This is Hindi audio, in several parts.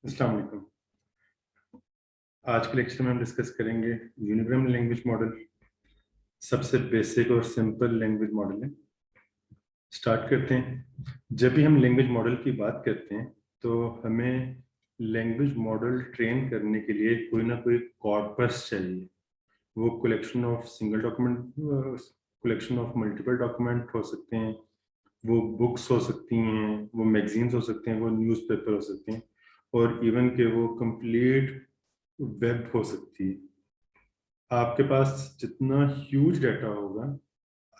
अस्सलाम वालेकुम। आज के लेक्चर में हम डिस्कस करेंगे यूनिग्राम लैंग्वेज मॉडल। सबसे बेसिक और सिंपल लैंग्वेज मॉडल है। स्टार्ट करते हैं। जब भी हम लैंग्वेज मॉडल की बात करते हैं तो हमें लैंग्वेज मॉडल ट्रेन करने के लिए कोई ना कोई कॉर्पस चाहिए। वो collection of single document, collection of multiple document हो सकते हैं, वो बुक्स हो सकती हैं, वो मैगजीन्स हो सकते हैं, वो न्यूज़पेपर हो सकते हैं, और इवन के वो कंप्लीट वेब हो सकती है। आपके पास जितना ह्यूज डाटा होगा,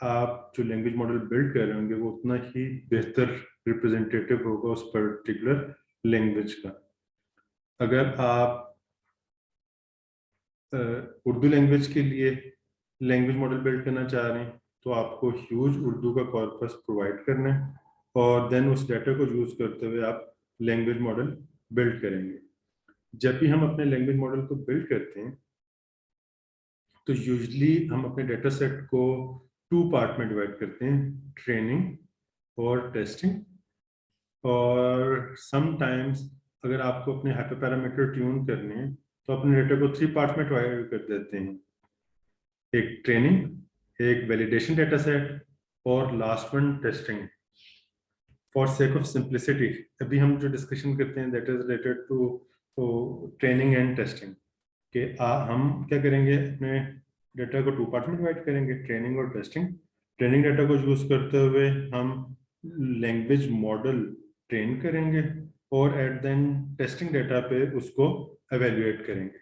आप जो लैंग्वेज मॉडल बिल्ड कर रहे होंगे वो उतना ही बेहतर रिप्रेजेंटेटिव होगा उस पर्टिकुलर लैंग्वेज का। अगर आप उर्दू लैंग्वेज के लिए लैंग्वेज मॉडल बिल्ड करना चाह रहे हैं तो आपको ह्यूज उर्दू का कॉर्पस प्रोवाइड करना है, और देन उस डाटा को यूज करते हुए आप लैंग्वेज मॉडल बिल्ड करेंगे। जब भी हम अपने लैंग्वेज मॉडल को बिल्ड करते हैं तो यूजली हम अपने डेटा सेट को 2 पार्ट में डिवाइड करते हैं, ट्रेनिंग और टेस्टिंग। और समटाइम्स अगर आपको अपने हाइपर पैरामीटर ट्यून करने हैं तो अपने डेटा को 3 पार्ट में डिवाइड कर देते हैं, एक ट्रेनिंग, एक वैलिडेशन डेटा सेट, और last one testing. For sake of simplicity अभी हम जो डिस्कशन करते हैं that is related to training and testing कि हम क्या करेंगे, अपने डेटा को 2 पार्ट में डिवाइड करेंगे, ट्रेनिंग और टेस्टिंग। ट्रेनिंग डेटा को यूज करते हुए हम लैंग्वेज मॉडल ट्रेन करेंगे और एट देन टेस्टिंग डेटा पे उसको एवेल्युएट करेंगे।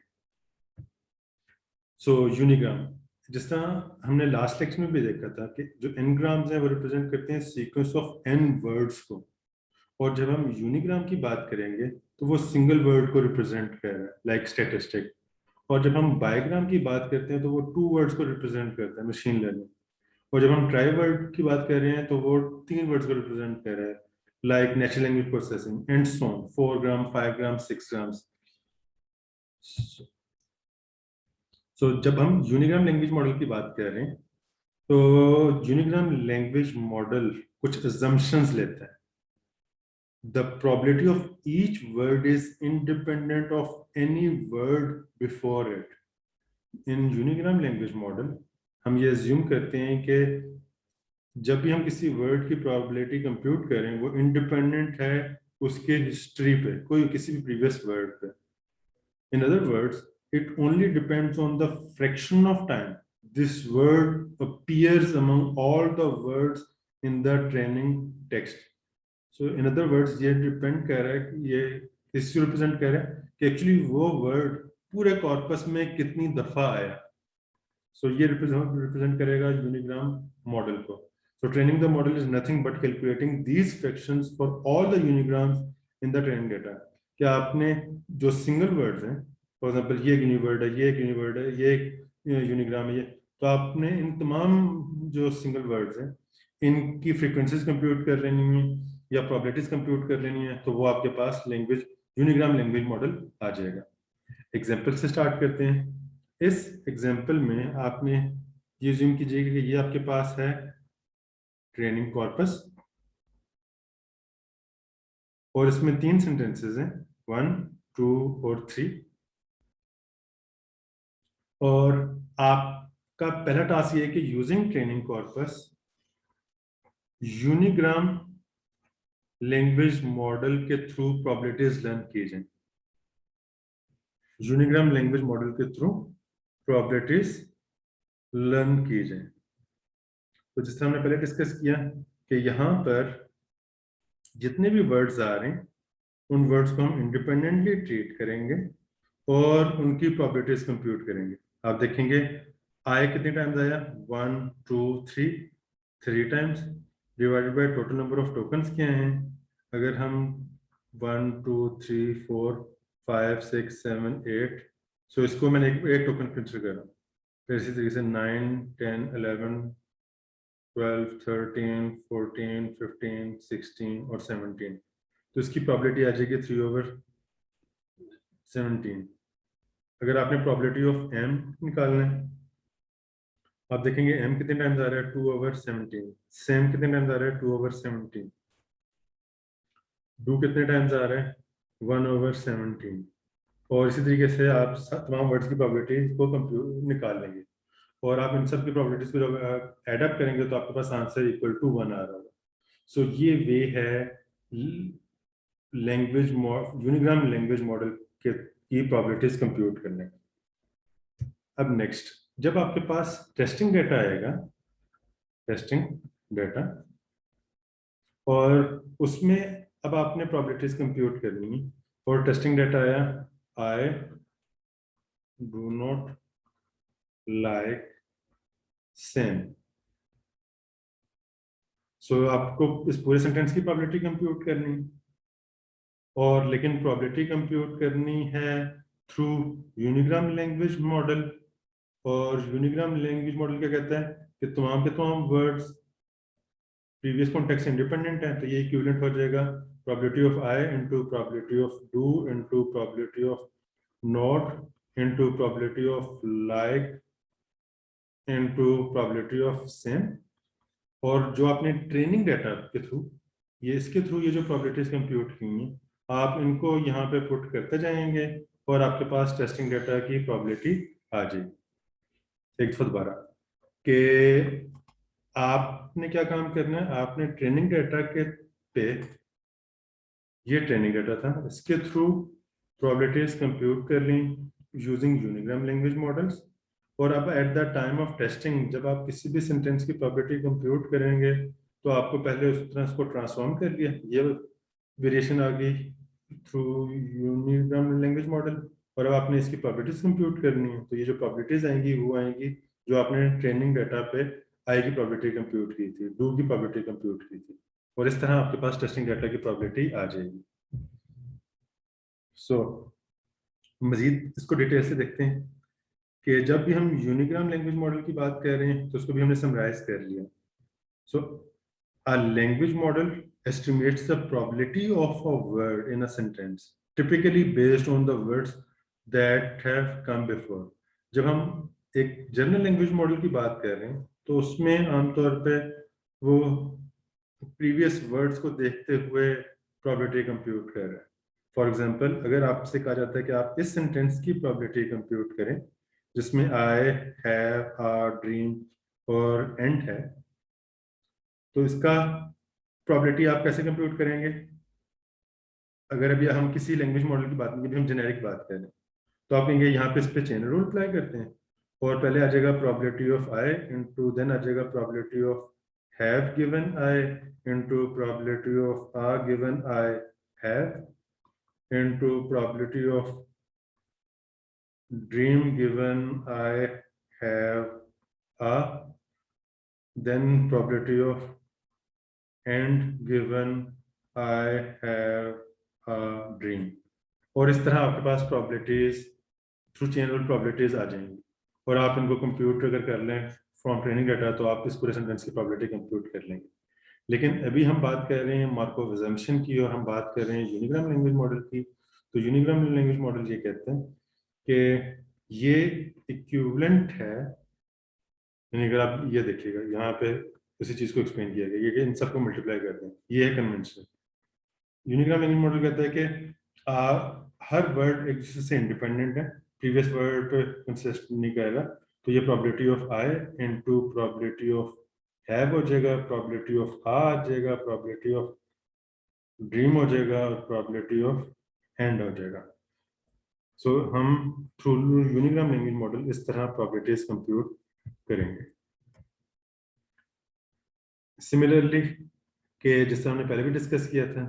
सो यूनिग्राम, जिस तरह हमने लास्ट लेक्चर में भी देखा था कि जो एनग्राम्स हैं वो रिप्रेजेंट करते हैं सीक्वेंस ऑफ एन वर्ड्स को, और जब हम यूनिग्राम की बात करेंगे तो वो सिंगल वर्ड को रिप्रेजेंट कर रहा है, लाइक स्टैटिस्टिक। और जब हम बायोग्राम की बात करते हैं तो वो 2 वर्ड्स को रिप्रेजेंट करता है, मशीन लर्निंग। और जब हम ट्राई वर्ड की बात कर रहे हैं तो वो 3 वर्ड्स को रिप्रेजेंट कर रहा है, like natural language processing and so on, 4 gram, 5 gram, 6 grams. So जब हम यूनिग्राम लैंग्वेज मॉडल की बात कर रहे हैं तो यूनिग्राम लैंग्वेज मॉडल कुछ assumptions लेता है। The probability of each word is independent of any word before it. In unigram language model हम ये assume करते हैं कि जब भी हम किसी वर्ड की प्रोबेबिलिटी कंप्यूट करें वो इंडिपेंडेंट है उसके हिस्ट्री पे, कोई किसी भी प्रीवियस वर्ड पे। In other words, it only depends on the fraction of time this word appears among all the words in the training text. So in other words, ये डिपेंड कर रहा है कि ये इसको रिप्रेजेंट कर रहा है कि एक्चुअली वो वर्ड पूरे कॉर्पस में कितनी दफा आया। सो ये रिप्रेजेंट करेगा यूनिग्राम मॉडल को। So training the model is nothing but calculating these fractions for all the unigrams in the training data. क्या आपने जो सिंगल वर्ड्स हैं, फॉर एग्जांपल ये एक यूनिवर्ड है, ये एक यूनिवर्ड है, ये एक यूनिग्राम है, ये, तो आपने इन तमाम जो सिंगल वर्ड्स हैं इनकी फ्रीक्वेंसीज कंप्यूट कर लेनी है या प्रोबेबिलिटीज कंप्यूट कर लेनी है, तो वो आपके पास लैंग्वेज यूनिग्राम लैंग्वेज मॉडल आ जाएगा। एग्जाम्पल से स्टार्ट करते हैं। इस एग्जाम्पल में आपने ये ज्यूम कीजिएगा कि ये आपके पास है ट्रेनिंग कॉर्पस, और इसमें 3 सेंटेंसेस हैं, 1, 2 और 3। और आपका पहला टास्क ये है कि using training corpus unigram language model के थ्रू प्रोबेबिलिटीज लर्न की जाए। यूनिग्राम लैंग्वेज मॉडल के थ्रू प्रोबेबिलिटीज लर्न की जाए। तो जिस तरह हमने पहले डिस्कस किया कि यहाँ पर जितने भी वर्ड्स आ रहे हैं उन वर्ड्स को हम इंडिपेंडेंटली ट्रीट करेंगे और उनकी प्रोबेबिलिटीज कंप्यूट करेंगे। आप देखेंगे आए कितने टाइम्स आया, 1, 2, 3 times, divided by total number of tokens क्या हैं। अगर हम 1, 2, 3, 4, 5, 6, 7, 8, सो इसको मैंने एक टोकन कंसिडर कर रहा हूँ। फिर इसी तरीके से 9, 10, 11, 12, 13, 14, 15, 16 और 17, तो इसकी प्रोबेबिलिटी आ जाएगी 3/17। अगर आपने प्रोबेबिलिटी ऑफ m निकालना है, आप देखेंगे m कितने टाइम्स आ रहा है, 2/17। सेम कितने टाइम्स आ रहा है, 2/17। डू कितने टाइम्स आ रहा है, 1/17। और इसी तरीके से आप तमाम वर्ड्स की प्रोबेबिलिटी को कंप्यूट निकाल लेंगे और आप इन सब की प्रोबेबिलिटीज को जब एड अप करेंगे तो आपके पास आंसर इक्वल टू 1 आ रहा होगा। सो ये वे है लैंग्वेज यूनिग्राम लैंग्वेज मॉडल के की प्रोबेबिलिटीज कंप्यूट करने का। अब नेक्स्ट, जब आपके पास टेस्टिंग डेटा आएगा, टेस्टिंग डेटा, और उसमें अब आपने प्रोबेबिलिटीज कंप्यूट करनी है और टेस्टिंग डेटा आया, I do not like same. So आपको इस पूरे सेंटेंस की प्रोबेबिलिटी कंप्यूट करनी है, और लेकिन प्रोबेबिलिटी कंप्यूट करनी है थ्रू यूनिग्राम लैंग्वेज मॉडल। और यूनिग्राम लैंग्वेज मॉडल क्या कहता है कि तमाम के तमाम वर्ड्स प्रीवियस कॉन्टेक्स्ट इंडिपेंडेंट है, तो ये इक्विवेलेंट हो जाएगा probability of I into probability of do into probability of not into probability of like into probability of same. और जो आपने ट्रेनिंग डाटा के थ्रू, ये इसके थ्रू ये जो प्रोबेबिलिटीज कंप्यूट की हैं, आप इनको यहाँ पे पुट करते जाएंगे और आपके पास टेस्टिंग डाटा की प्रोबेबिलिटी आ जाएगी। एक दफा दोबारा कि आपने क्या काम करना है, आपने ट्रेनिंग डाटा के पे, ये ट्रेनिंग डाटा था, इसके थ्रू प्रोबेबिलिटीज कंप्यूट कर ली यूजिंग यूनिग्राम लैंग्वेज मॉडल्स। और अब at the time of testing जब आप किसी भी सेंटेंस की प्रोबेबिलिटी कंप्यूट करेंगे तो आपको पहले उस तरह उसको ट्रांसफॉर्म कर लिया, ये वेरिएशन आ गई थ्रू यूनिग्राम लैंग्वेज मॉडल। और अब आपने इसकी प्रोबेबिलिटीज कंप्यूट करनी है, तो ये जो प्रोबेबिलिटीज आएंगी वो आएंगी जो आपने ट्रेनिंग डाटा पे आई की प्रोबेबिलिटी कंप्यूट की थी, डू की प्रोबेबिलिटी कंप्यूट की थी, और इस तरह आपके पास टेस्टिंग डाटा की प्रोबेबिलिटी आ जाएगी। सो मजीद इसको डिटेल से देखते हैं कि जब भी हम यूनिग्राम लैंग्वेज मॉडल की बात कर रहे हैं तो उसको भी हमने समराइज कर लिया। So a language model estimates the probability of a word in a sentence typically based on the words that have come before। जब हम एक जनरल लैंग्वेज मॉडल की बात कर रहे हैं तो उसमें आमतौर पे वो प्रीवियस वर्ड्स को देखते हुए प्रोबेबिलिटी कंप्यूट कर रहा है। फॉर एग्जांपल, अगर आपसे कहा जाता है कि आप इस सेंटेंस की प्रोबेबिलिटी कंप्यूट करें जिसमें आई, हैव, आर, ड्रीम और एंड है, तो इसका प्रोबेबिलिटी आप कैसे कंप्यूट करेंगे? अगर अभी हम किसी लैंग्वेज मॉडल की बात नहीं, अभी हम जेनेरिक बात करें तो आप कहेंगे यहाँ पे इस पे चेन रूल अप्लाई करते हैं, और पहले आ जाएगा probability of I into, then आ जाएगा probability of have given I into probability of are given I have into probability of dream given I have a, then probability of and given I have a dream। और इस तरह आपके पास probabilities through chain rule probabilities आ जाएंगी, और आप इनको कंप्यूट अगर कर लें फ्रॉम ट्रेनिंग डाटा तो आप इस पूरे सेंटेंस की प्रोबेबिलिटी कंप्यूट कर लेंगे। लेकिन अभी हम बात कर रहे हैं मार्कोव अजम्पशन की और हम बात कर रहे हैं यूनिग्राम लैंग्वेज मॉडल की। तो यूनिग्राम लैंग्वेज मॉडल ये कहते हैं कि ये इक्विवेलेंट है, यानी अगर आप ये देखिएगा यहाँ पे उसी चीज को एक्सप्लेन किया गया, ये कि इन सबको मल्टीप्लाई करते हैं, ये है कन्वेंशन। यूनिग्राम लैंग्वेज मॉडल कहता है कि हर वर्ड एक दूसरे से इंडिपेंडेंट है, प्रीवियस वर्ड पे कंसिस्ट नहीं करेगा, तो ये probability of I into probability of have हो जाएगा, प्रोबेबिलिटी ऑफ आ जाएगा, प्रोबेबिलिटी ऑफ ड्रीम हो जाएगा और प्रोबेबिलिटी ऑफ एंड हो जाएगा। सो हम थ्रू यूनिग्राम लैंग्वेज मॉडल इस तरह प्रोबेबिलिटीज कंप्यूट करेंगे। सिमिलरली कि जिस तरह हमने पहले भी डिस्कस किया था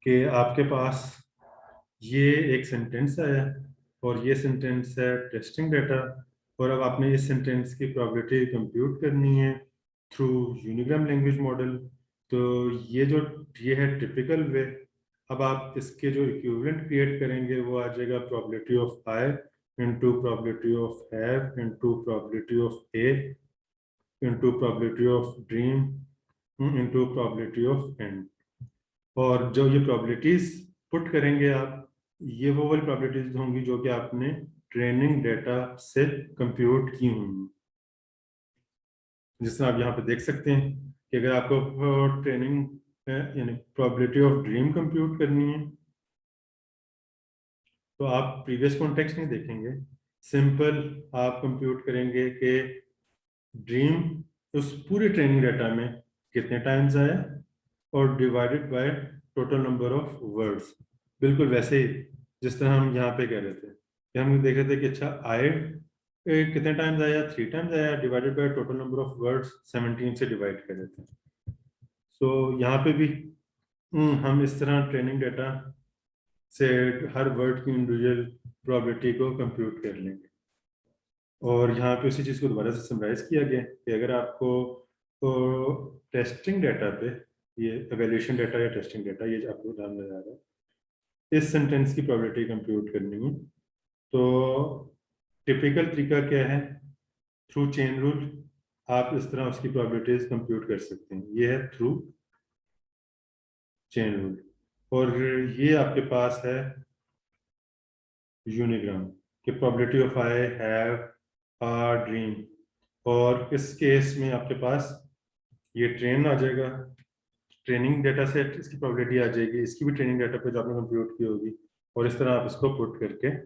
कि आपके पास ये एक सेंटेंस आया और ये सेंटेंस है टेस्टिंग डाटा, और अब आपने इस सेंटेंस की प्रोबेबिलिटी कंप्यूट करनी है थ्रू यूनिग्राम लैंग्वेज मॉडल। तो ये है टिपिकल वे। अब आप इसके जो इक्विवेलेंट क्रिएट करेंगे वो आ जाएगा probability of I into probability of have into probability of A into probability of dream into probability of and. और जो ये प्रोबेबिलिटीज पुट करेंगे आप, ये वो वाली प्रोबेबिलिटीज होंगी जो कि आपने ट्रेनिंग डेटा से कंप्यूट की होंगी। जिस तरह आप यहाँ पे देख सकते हैं कि अगर आपको ट्रेनिंग यानी प्रोबेबिलिटी ऑफ ड्रीम कंप्यूट करनी है तो आप प्रीवियस कॉन्टेक्स्ट नहीं देखेंगे, सिंपल आप कंप्यूट करेंगे कि ड्रीम उस पूरे ट्रेनिंग डाटा में कितने टाइम्स आया और divided by total number of words. बिल्कुल वैसे ही जिस तरह हम यहाँ पे कह रहे थे कि हम देख रहे थे कि अच्छा आए कितने टाइम्स आया, 3 टाइम्स आया, divided by total number of words 17 से डिवाइड कर रहे थे। सो यहाँ पे भी हम इस तरह ट्रेनिंग डाटा से हर वर्ड की इंडिविजुअल प्रोबेबिलिटी को कंप्यूट कर लेंगे। और यहाँ पे उसी चीज़ को दोबारा से समराइज किया गया कि अगर आपको तो टेस्टिंग डाटा पे, ये एवेल्यूशन डाटा या टेस्टिंग डाटा, ये आपको ध्यान में आ रहा है, इस सेंटेंस की प्रोबेबिलिटी कंप्यूट करनी है, तो टिपिकल तरीका क्या है, थ्रू चेन रूल आप इस तरह उसकी प्रोबेबिलिटीज कंप्यूट कर सकते हैं। ये है थ्रू चेन रूल। और ये आपके पास है यूनिग्राम कि probability of I have a dream, और इस केस में आपके पास ये ट्रेन आ जाएगा, ट्रेनिंग डाटा से इसकी प्रोबेबिलिटी आ जाएगी, इसकी भी ट्रेनिंग डाटा पे जो आपने कंप्यूट की होगी, और इस तरह आप इसको पुट करके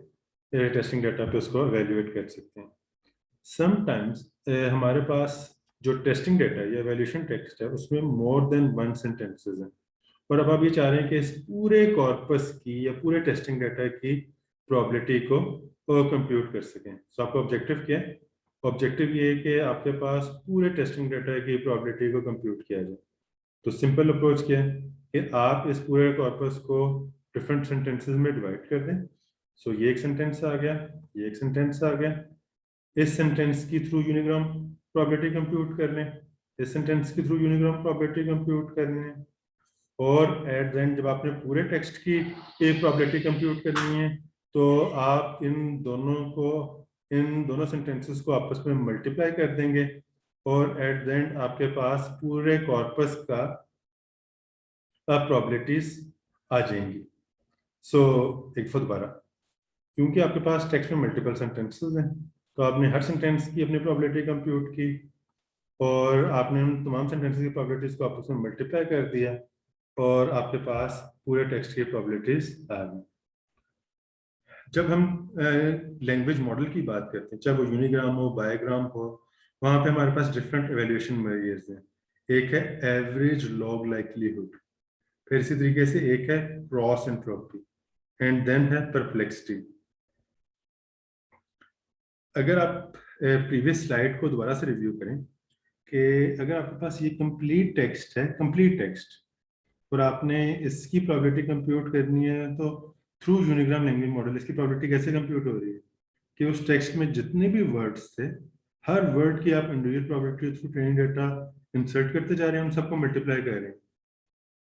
टेस्टिंग डाटा पे उसको एवेल्युएट कर सकते हैं। समटाइम्स हमारे पास जो टेस्टिंग डाटा है या एवेल्यूएशन टेक्स्ट है उसमें मोर देन वन सेंटेंसेस हैं, और अब आप ये चाह रहे हैं कि इस पूरे कॉर्पस की या पूरे टेस्टिंग डाटा की प्रोबेबिलिटी को कंप्यूट कर सकें। तो आपका ऑब्जेक्टिव क्या है? ऑब्जेक्टिव ये है कि आपके पास पूरे टेस्टिंग डाटा की प्रोबेबिलिटी को कंप्यूट किया जाए। तो सिंपल अप्रोच क्या है कि आप इस पूरे कॉर्पस को डिफरेंट सेंटेंसेस में डिवाइड कर दें। सो ये एक सेंटेंस आ गया, ये एक सेंटेंस आ गया, इस सेंटेंस की थ्रू यूनिग्राम प्रोबेबिलिटी कंप्यूट कर लें, इस सेंटेंस की थ्रू यूनिग्राम प्रोबेबिलिटी कंप्यूट कर लें, और एट द एंड जब आपने पूरे टेक्स्ट की एक प्रोबेबिलिटी कंप्यूट करनी है तो आप इन दोनों सेंटेंसेस को आपस में मल्टीप्लाई कर देंगे, और एट द एंड आपके पास पूरे कॉर्पस का प्रोबेबिलिटीज आ जाएंगी। सो एक बार दोबारा, क्योंकि आपके पास टेक्स्ट में मल्टीपल सेंटेंसेस हैं तो आपने हर सेंटेंस की अपनी प्रोबेबिलिटी कंप्यूट की, और आपने उन तमाम सेंटेंसेस की प्रोबेबिलिटीज को आपस में मल्टीप्लाई कर दिया, और आपके पास पूरे टेक्स्ट की प्रोबेबिलिटीज आ गई। जब हम लैंग्वेज मॉडल की बात करते हैं, चाहे वो यूनिग्राम हो, बायोग्राम हो, वहां पे हमारे पास डिफरेंट एवेल्यूएशन मेजर्स हैं। एक है एवरेज लॉग लाइक्लीहुड, फिर इसी तरीके से एक है क्रॉस एंट्रोपी, एंड देन है परप्लेक्सिटी। अगर आप प्रीवियस स्लाइड को दोबारा से रिव्यू करें कि अगर आपके पास ये कंप्लीट टेक्स्ट है, कंप्लीट टेक्स्ट, और आपने इसकी प्रोबेबिलिटी कंप्यूट करनी है, तो थ्रू यूनिग्राम लैंग्वेज मॉडल इसकी प्रोबेबिलिटी कैसे कंप्यूट हो रही है कि उस टेक्स्ट में जितने भी वर्ड्स थे, हर वर्ड की आप individual probability through training data insert करते जा रहे हैं, उन सबको मल्टीप्लाई कर रहे हैं,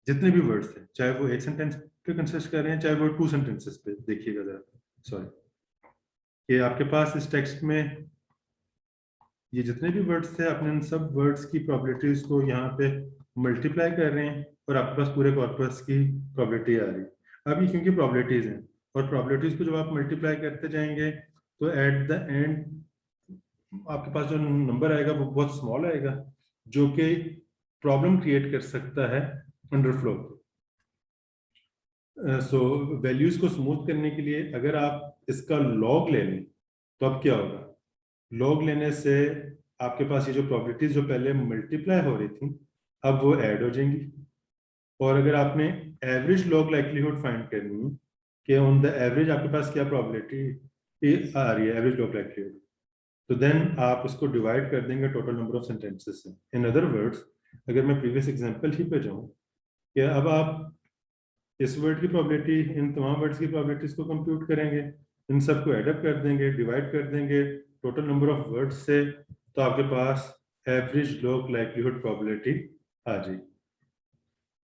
जितने भी वर्ड्स थे, चाहे वो एक सेंटेंस पे कंसिस्ट कर रहे हैं, चाहे वो 2 सेंटेंसेस पे। देखिएगा जरा, सॉरी, कि आपके पास इस टेक्स्ट में ये जितने भी वर्ड्स थे, आपने उन सब वर्ड्स की प्रोबेबिलिटीज को यहाँ पे मल्टीप्लाई कर रहे हैं, और आपके पास पूरे कॉर्पस की प्रोबेबिलिटी आ रही है। अब ये क्योंकि प्रोबेबिलिटीज हैं, और प्रोबेबिलिटीज को जब आप मल्टीप्लाई करते जाएंगे तो एट द एंड आपके पास जो नंबर आएगा वो बहुत स्मॉल आएगा, जो कि प्रॉब्लम क्रिएट कर सकता है अंडरफ्लो। सो वैल्यूज को स्मूथ करने के लिए अगर आप इसका लॉग ले लें तो अब क्या होगा, लॉग लेने से आपके पास ये जो प्रोबेबिलिटीज जो पहले मल्टीप्लाई हो रही थी अब वो ऐड हो जाएंगी। और अगर आपने एवरेज लॉग लाइक्लीहुड फाइंड करनी है कि ऑन द एवरेज आपके पास क्या प्रोबेबिलिटी आ रही है, एवरेज लॉग लाइक्लीहुड, तो देन आप उसको डिवाइड कर देंगे टोटल नंबर ऑफ सेंटेंसेस से। इन अदर वर्ड्स, अगर मैं प्रीवियस एग्जांपल ही पे जाऊं कि अब आप इस वर्ड की प्रोबेबिलिटी इन तमाम वर्ड्स की प्रोबेबिलिटीज को कंप्यूट करेंगे, इन सबको एडअप कर देंगे, डिवाइड कर देंगे टोटल नंबर ऑफ वर्ड्स से, तो आपके पास एवरेज लॉग लाइक्लीहुड प्रोबेबिलिटी आ जाएगी।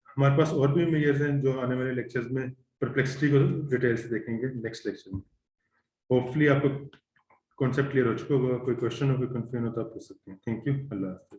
हमारे पास और भी मेजर्स हैं जो आने वाले लेक्चर्स में परप्लेक्सिटी को डिटेल से देखेंगे नेक्स्ट लेक्चर में। होपफुली आपको कॉन्सेप्ट क्लियर हो चुका होगा। कोई क्वेश्चन हो, कोई कंफ्यूजन हो तो आप पूछ सकते हैं। थैंक यू, अल्लाह हाफिज़।